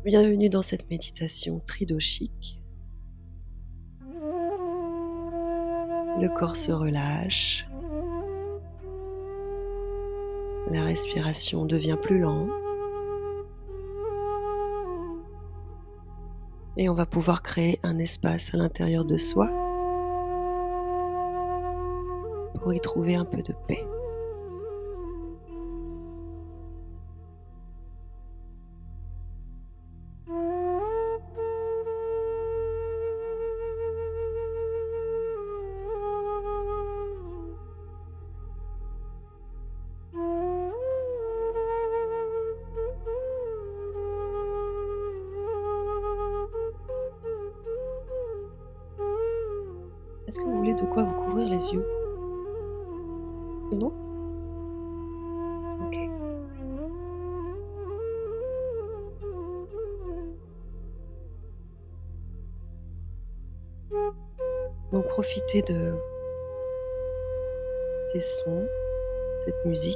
Bienvenue dans cette méditation tridoshique. Le corps se relâche, la respiration devient plus lente et on va pouvoir créer un espace à l'intérieur de soi pour y trouver un peu de paix. Est-ce que vous voulez de quoi vous couvrir les yeux? Non? Ok. Donc profitez de ces sons, cette musique,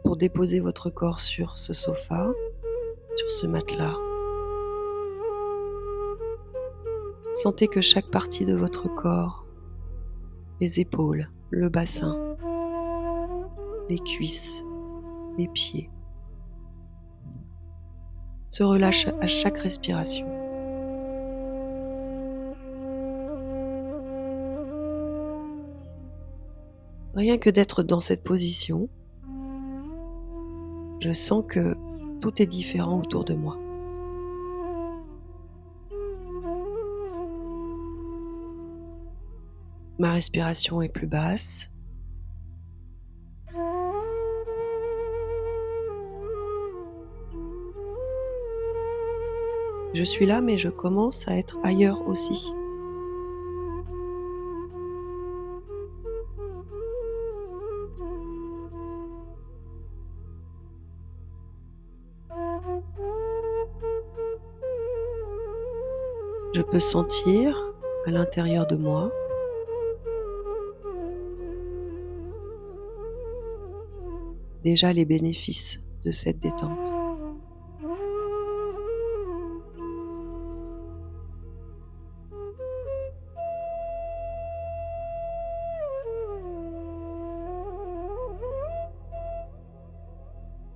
pour déposer votre corps sur ce sofa, sur ce matelas. Sentez que chaque partie de votre corps, les épaules, le bassin, les cuisses, les pieds, se relâche à chaque respiration. Rien que d'être dans cette position, je sens que tout est différent autour de moi. Ma respiration est plus basse. Je suis là, mais je commence à être ailleurs aussi. Je peux sentir à l'intérieur de moi déjà les bénéfices de cette détente.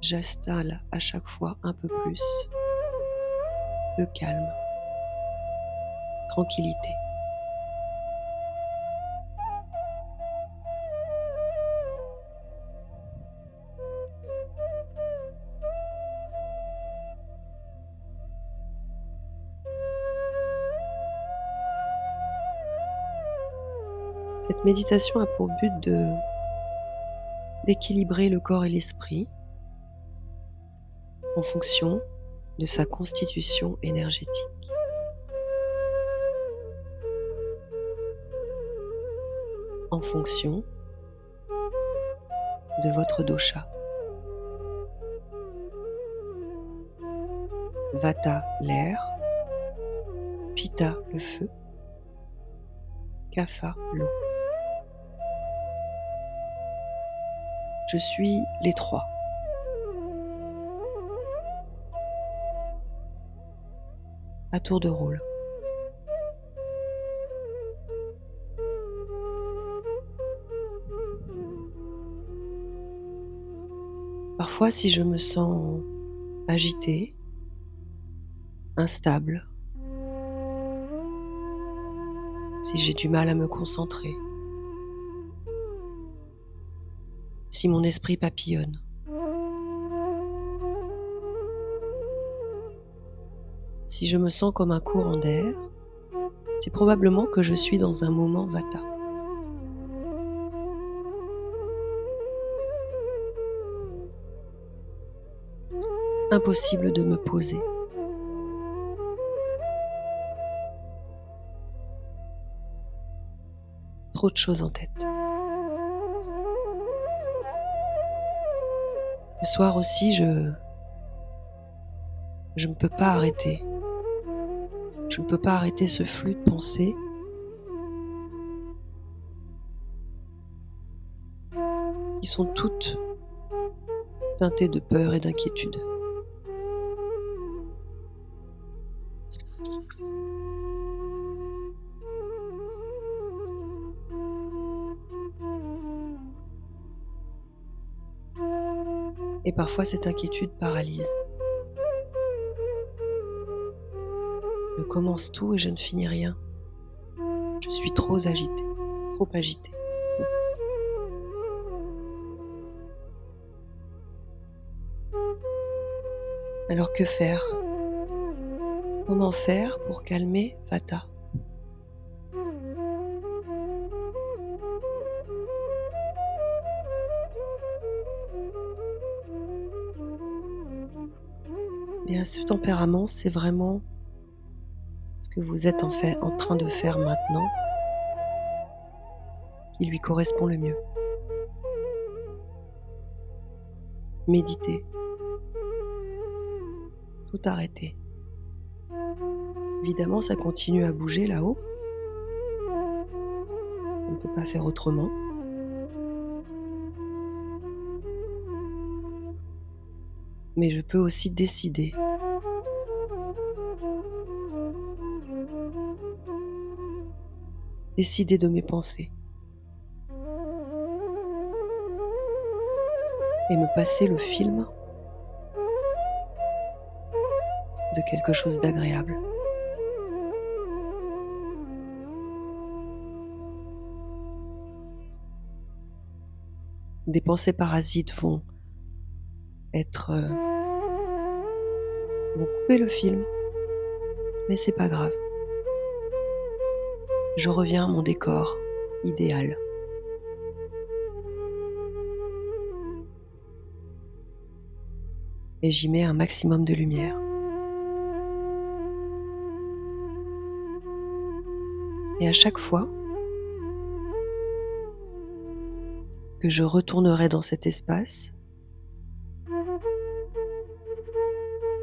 J'installe à chaque fois un peu plus le calme, tranquillité. Cette méditation a pour but d'équilibrer le corps et l'esprit en fonction de sa constitution énergétique. En fonction de votre dosha. Vata, l'air. Pitta, le feu. Kapha, l'eau. Je suis les trois. À tour de rôle. Parfois, si je me sens agitée, instable, si j'ai du mal à me concentrer, si mon esprit papillonne, si je me sens comme un courant d'air, c'est probablement que je suis dans un moment vata. Impossible de me poser. Trop de choses en tête. Le soir aussi, je ne peux pas arrêter. Je ne peux pas arrêter ce flux de pensées. qui sont toutes teintées de peur et d'inquiétude. Et parfois cette inquiétude paralyse. Je commence tout et je ne finis rien. Je suis trop agitée, trop agitée. Alors que faire? Comment faire pour calmer Vata? Bien, ce tempérament, c'est vraiment ce que vous êtes en train de faire maintenant qui lui correspond le mieux. Méditer, tout arrêter. Évidemment, ça continue à bouger là-haut. On ne peut pas faire autrement. Mais je peux aussi décider. Décider de mes pensées. Et me passer le film de quelque chose d'agréable. Des pensées parasites vont couper le film, mais c'est pas grave. Je reviens à mon décor idéal. Et j'y mets un maximum de lumière. Et à chaque fois que je retournerai dans cet espace,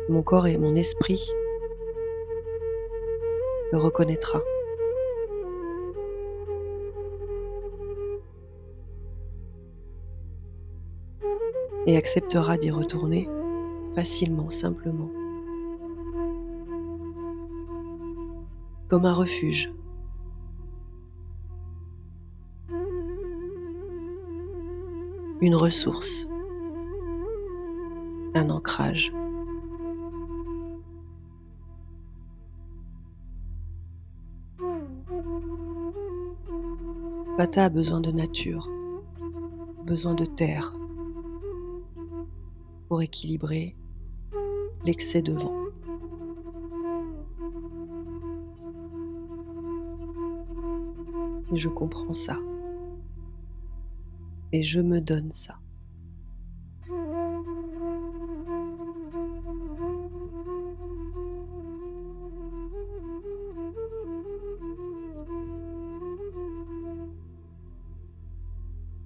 mon corps et mon esprit le reconnaîtra. Et acceptera d'y retourner facilement, simplement. Comme un refuge. Une ressource. Un ancrage. Vata a besoin de nature, besoin de terre pour équilibrer l'excès de vent. Et je comprends ça. Et je me donne ça.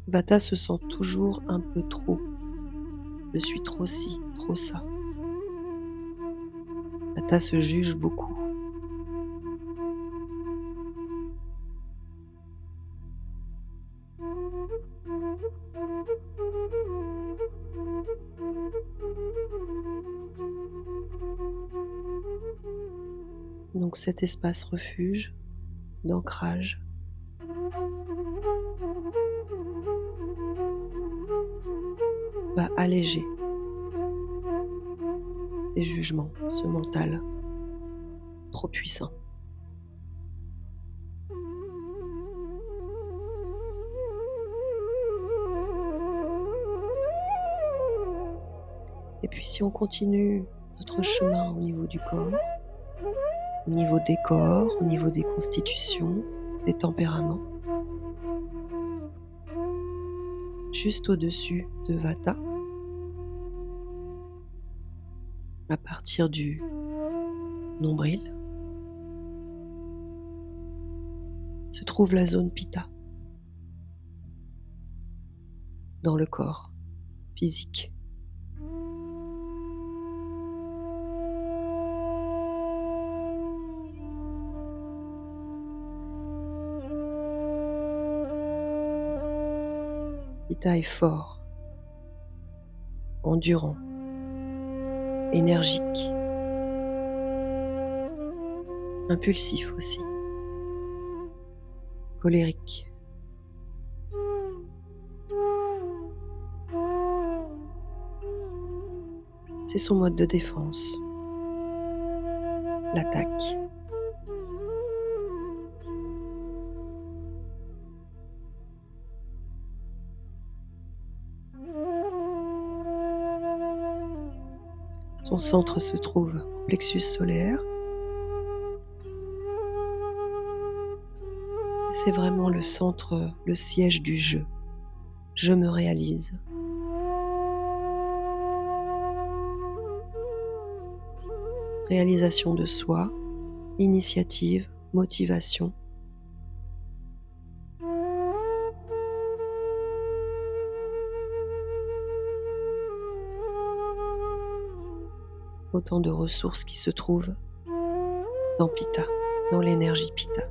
Vata se sent toujours un peu trop. Je suis trop ci, trop ça. Vata se juge beaucoup. Donc cet espace refuge, d'ancrage, va alléger ces jugements, ce mental trop puissant. Et puis si on continue notre chemin au niveau du corps, au niveau des corps, au niveau des constitutions, des tempéraments, juste au-dessus de Vata, à partir du nombril, se trouve la zone Pitta, dans le corps physique. Pitta est fort, endurant, énergique, impulsif aussi, colérique. C'est son mode de défense, l'attaque. Son centre se trouve au plexus solaire. C'est vraiment le centre, le siège du jeu. Je me réalise. Réalisation de soi, initiative, motivation. Autant de ressources qui se trouvent dans Pitta, dans l'énergie Pitta.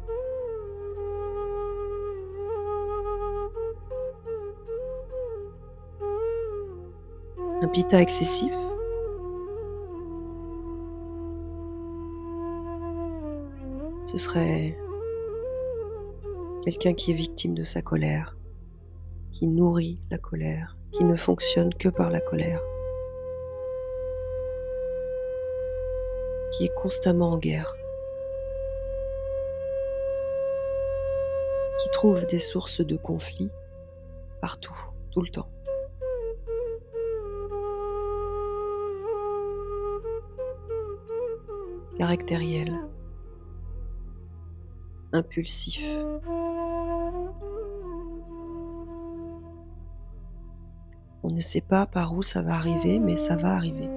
Un Pitta excessif, ce serait quelqu'un qui est victime de sa colère, qui nourrit la colère, qui ne fonctionne que par la colère, qui est constamment en guerre, qui trouve des sources de conflit partout, tout le temps. Caractériel, impulsif. On ne sait pas par où ça va arriver, mais ça va arriver.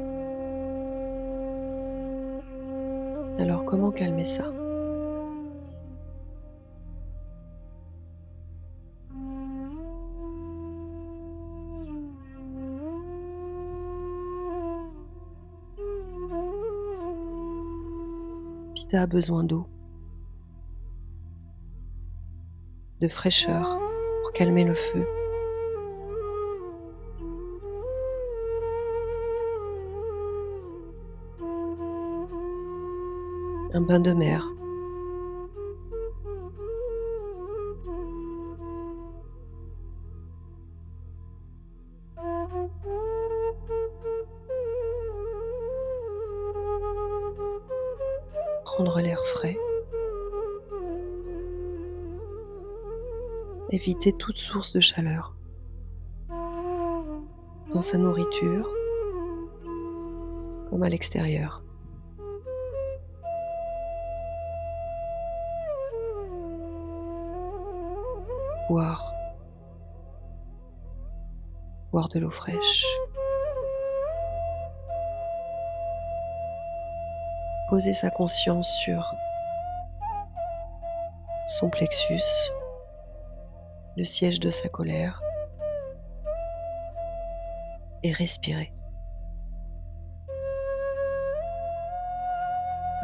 Alors comment calmer ça ? Pitta a besoin d'eau, de fraîcheur pour calmer le feu. Un bain de mer. Prendre l'air frais. Éviter toute source de chaleur. Dans sa nourriture, comme à l'extérieur. Boire de l'eau fraîche. Poser sa conscience sur son plexus, le siège de sa colère, et respirer.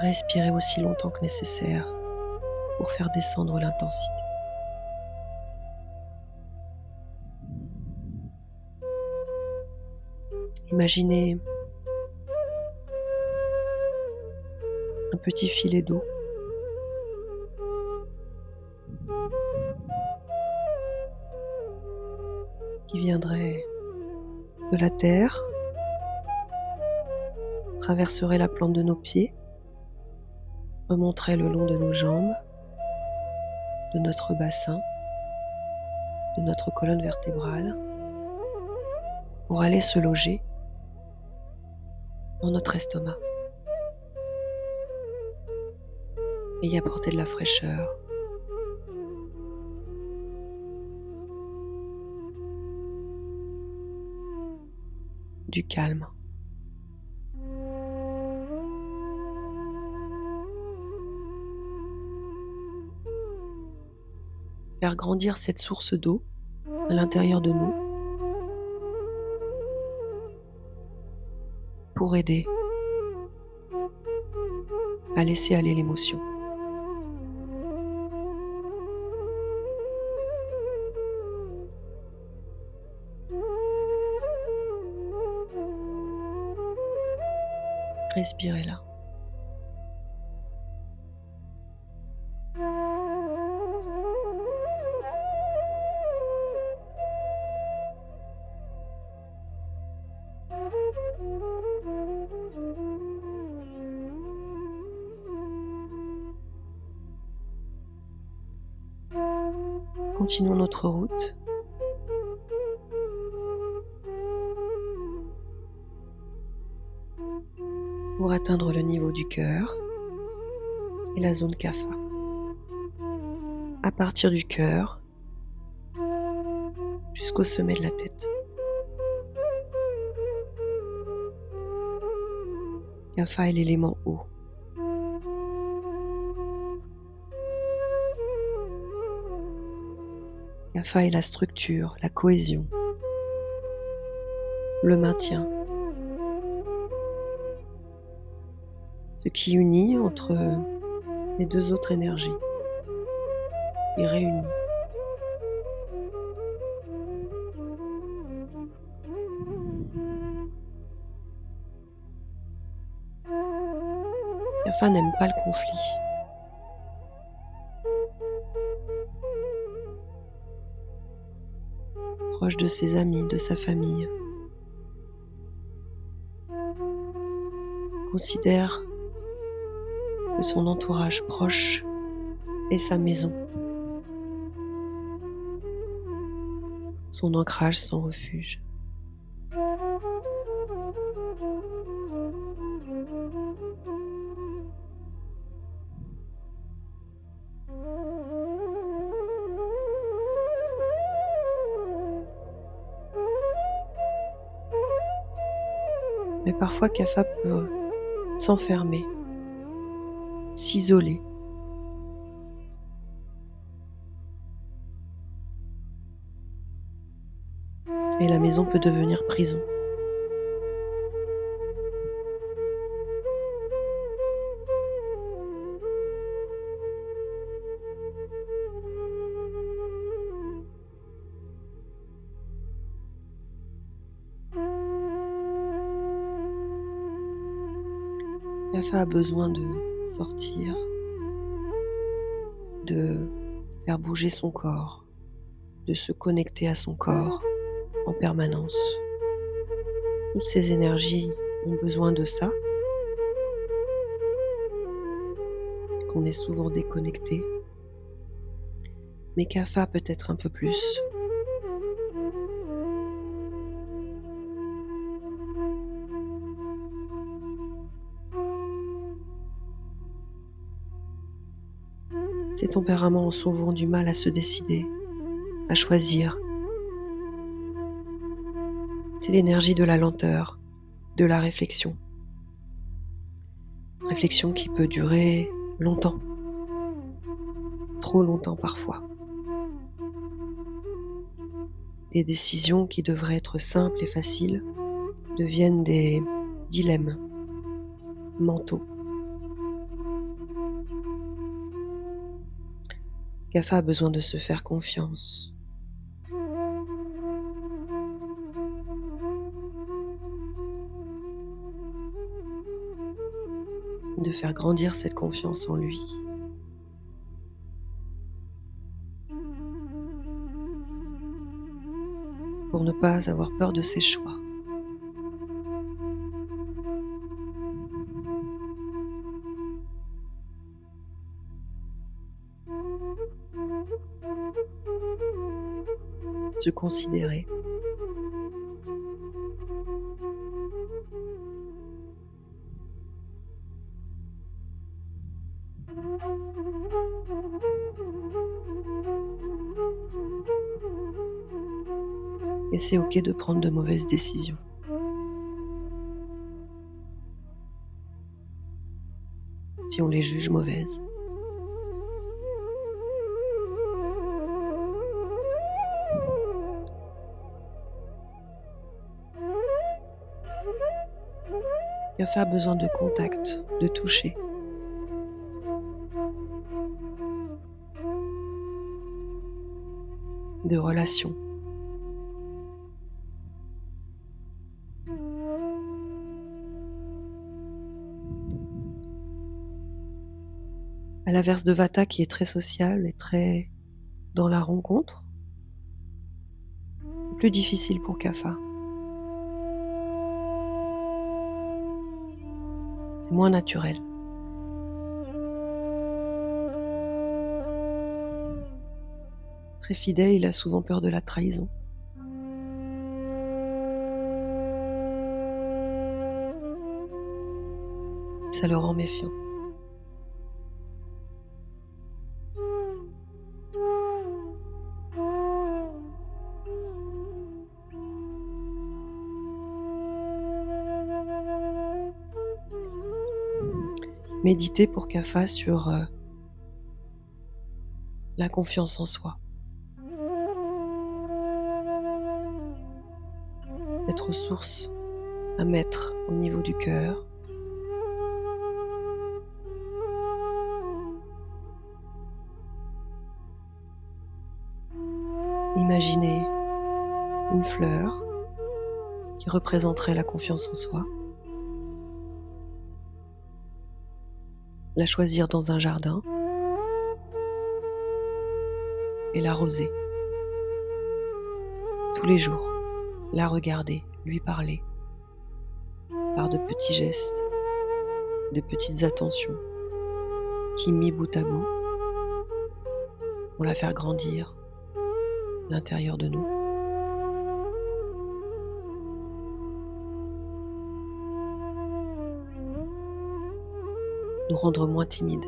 Respirer aussi longtemps que nécessaire pour faire descendre l'intensité. Imaginez un petit filet d'eau qui viendrait de la terre, traverserait la plante de nos pieds, remonterait le long de nos jambes, de notre bassin, de notre colonne vertébrale, pour aller se loger dans notre estomac et y apporter de la fraîcheur, du calme. Faire grandir cette source d'eau à l'intérieur de nous pour aider à laisser aller l'émotion. Respirez là. Continuons notre route. Pour atteindre le niveau du cœur et la zone kapha. À partir du cœur jusqu'au sommet de la tête. Kapha est l'élément eau. Kapha est la structure, la cohésion, le maintien. Ce qui unit entre les deux autres énergies et réunit. Kapha n'aime pas le conflit. Proche de ses amis, de sa famille. Considère que son entourage proche est sa maison, son ancrage, son refuge. Mais parfois Kapha peut s'enfermer, s'isoler. Et la maison peut devenir prison. Kapha a besoin de sortir, de faire bouger son corps, de se connecter à son corps en permanence. Toutes ces énergies ont besoin de ça, qu'on est souvent déconnecté. Mais Kapha peut être un peu plus. Ces tempéraments ont souvent du mal à se décider, à choisir. C'est l'énergie de la lenteur, de la réflexion. Réflexion qui peut durer longtemps, trop longtemps parfois. Des décisions qui devraient être simples et faciles deviennent des dilemmes mentaux. Kapha a besoin de se faire confiance. De faire grandir cette confiance en lui. Pour ne pas avoir peur de ses choix. Se considérer. Et c'est ok de prendre de mauvaises décisions. Si on les juge mauvaises. Kapha a besoin de contact, de toucher. De relations. À l'inverse de Vata qui est très social et très dans la rencontre, c'est plus difficile pour Kapha. C'est moins naturel. Très fidèle, il a souvent peur de la trahison. Ça le rend méfiant. Méditez pour Kapha sur la confiance en soi. Cette ressource à mettre au niveau du cœur. Imaginez une fleur qui représenterait la confiance en soi. La choisir dans un jardin et l'arroser. Tous les jours, la regarder, lui parler, par de petits gestes, de petites attentions, qui, mis bout à bout, vont la faire grandir à l'intérieur de nous. Nous rendre moins timides,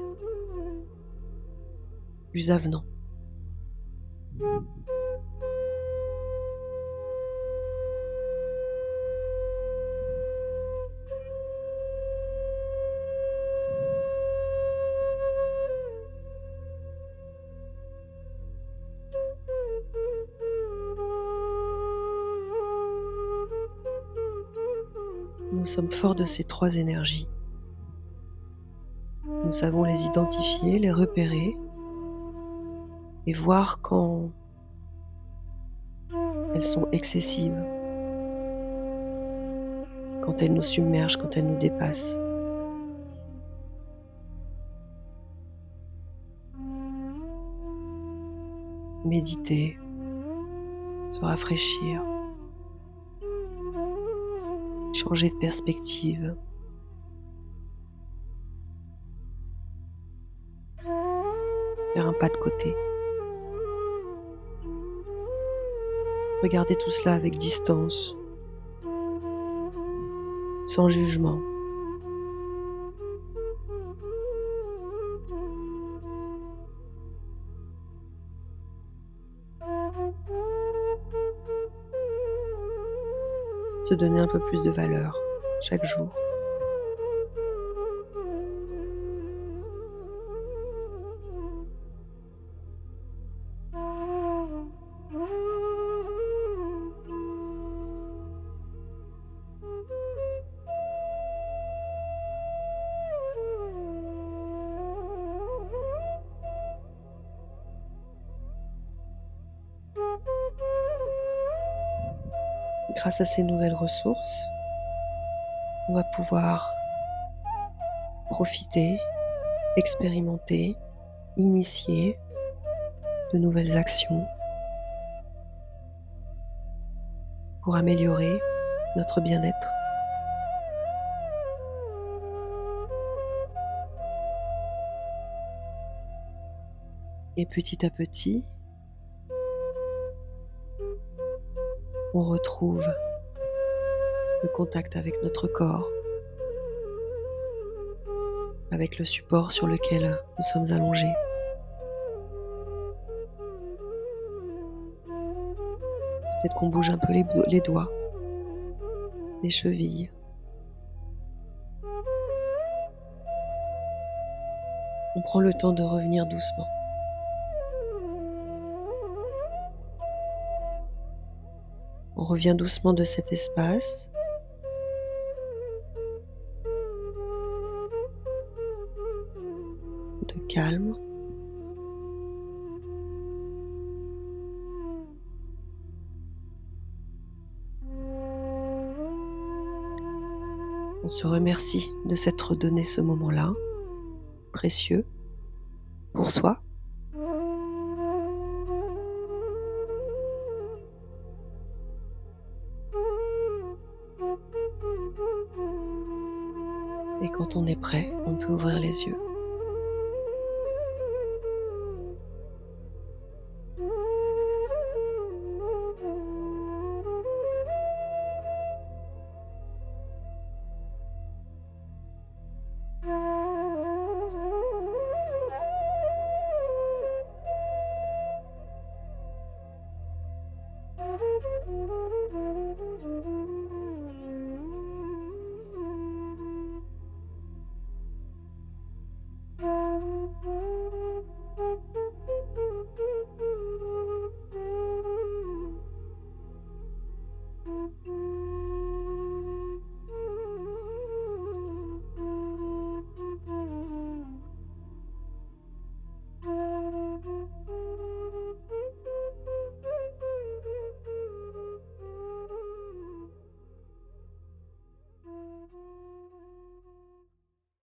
plus avenants. Nous sommes forts de ces trois énergies. Nous savons les identifier, les repérer et voir quand elles sont excessives, quand elles nous submergent, quand elles nous dépassent. Méditer, se rafraîchir, changer de perspective. Faire un pas de côté. Regardez tout cela avec distance, sans jugement. Se donner un peu plus de valeur chaque jour. Grâce à ces nouvelles ressources, on va pouvoir profiter, expérimenter, initier de nouvelles actions pour améliorer notre bien-être. Et petit à petit, on retrouve le contact avec notre corps, avec le support sur lequel nous sommes allongés. Peut-être qu'on bouge un peu les doigts, les chevilles. On prend le temps de revenir doucement. On revient doucement de cet espace. De calme. On se remercie de s'être donné ce moment-là, précieux. pour soi. Et quand on est prêt, on peut ouvrir les yeux.